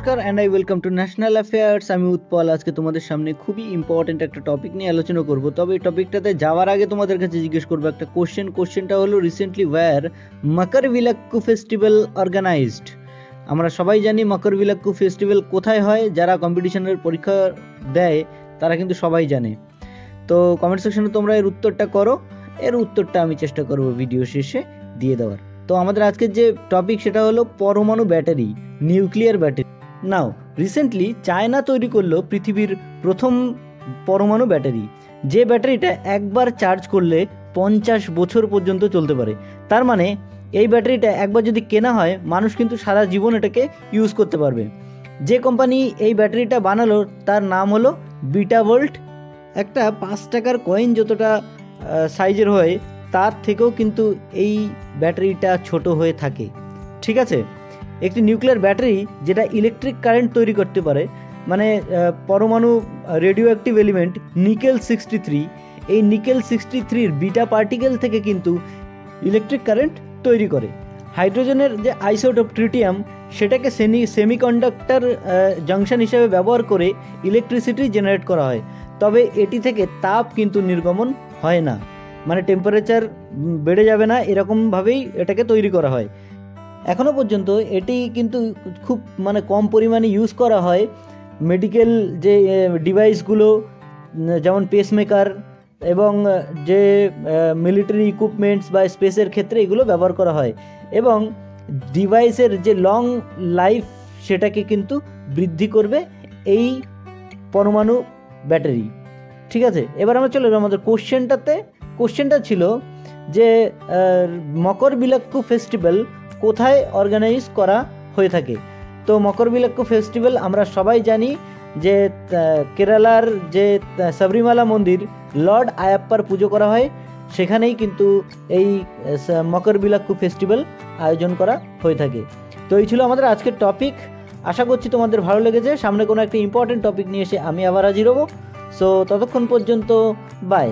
নমস্কার and I welcome to national affairs. আমি উৎপল। আজকে তোমাদের সামনে খুবই ইম্পর্টেন্ট একটা টপিক নিয়ে আলোচনা করব। তবে এই টপিকটাতে যাওয়ার আগে তোমাদের কাছে জিজ্ঞেস করবো একটা কোশ্চেনটা হলো রিসেন্টলি ওয়্যার মকরভিলাক্কু ফেস্টিভ্যাল অর্গানাইজড। আমরা সবাই জানি মকরভিলাক্কু ফেস্টিভ্যাল কোথায় হয়, যারা কম্পিটিশনের পরীক্ষা দেয় তারা কিন্তু সবাই জানে। তো কমেন্ট সেকশনে তোমরা এর উত্তরটা করো, এর উত্তরটা আমি চেষ্টা করবো ভিডিও শেষে দিয়ে দেওয়ার। তো আমাদের আজকের যে টপিক সেটা হলো পরমাণু ব্যাটারি, নিউক্লিয়ার ব্যাটারি। নাও রিসেন্টলি চায়না তৈরি করলো পৃথিবীর প্রথম পরমাণু ব্যাটারি, যে ব্যাটারিটা একবার চার্জ করলে 50 বছর পর্যন্ত চলতে পারে। তার মানে এই ব্যাটারিটা একবার যদি কেনা হয়, মানুষ কিন্তু সারা জীবন এটাকে ইউজ করতে পারবে। যে কোম্পানি এই ব্যাটারিটা বানালো তার নাম হলো বিটাভোল্ট। একটা 5 টাকার কয়েন যতটা সাইজের হয় তার থেকেও কিন্তু এই ব্যাটারিটা ছোট হয়ে থাকে। ঠিক আছে, একটি নিউক্লিয়ার ব্যাটারি যেটা ইলেকট্রিক কারেন্ট তৈরি করতে পারে, মানে পরমাণু রেডিও অ্যাক্টিভ এলিমেন্ট নিকেল 63, এই নিকেল 63-র বিটা পার্টিকেল থেকে কিন্তু ইলেকট্রিক কারেন্ট তৈরি করে। হাইড্রোজেনের যে আইসোটোপ ট্রিটিয়াম, সেটাকে সেমিকন্ডাক্টর জাংশন হিসেবে ব্যবহার করে ইলেকট্রিসিটি জেনারেট করা হয়। তবে এটি থেকে তাপ কিন্তু নির্গমন হয় না, মানে টেম্পারেচার বেড়ে যাবে না, এরকমভাবেই এটাকে তৈরি করা হয়। এখনও পর্যন্ত এটি কিন্তু খুব কম পরিমাণে ইউজ করা হয় মেডিকেল যে ডিভাইসগুলো, যেমন পেসমেকার এবং যে মিলিটারি ইকুইপমেন্টস বা স্পেসের ক্ষেত্রে এগুলো ব্যবহার করা হয়। এবং ডিভাইসের যে লং লাইফ সেটাকে কিন্তু বৃদ্ধি করবে এই পরমাণু ব্যাটারি। ঠিক আছে, এবার আমরা চলে যাবো আমাদের কোশ্চেনটা ছিল যে মকরভিলাক্কু ফেস্টিভ্যাল কোথায় অর্গানাইজ করা হয়ে থাকে। তো মকরভিলাক্কু ফেস্টিভ্যাল আমরা সবাই জানি যে কেরালার যে সাবরিমালা মন্দির, লর্ড আয়াপ্পার পুজো করা হয়, সেখানেই কিন্তু এই মকরভিলাক্কু ফেস্টিভ্যাল আয়োজন করা হয়ে থাকে। তো এই ছিল আমাদের আজকের টপিক। আশা করছি তোমাদের ভালো লেগেছে। সামনে কোনো একটা ইম্পর্টেন্ট টপিক নিয়ে এসে আমি আবার হাজির হব। সো ততক্ষণ পর্যন্ত বাই।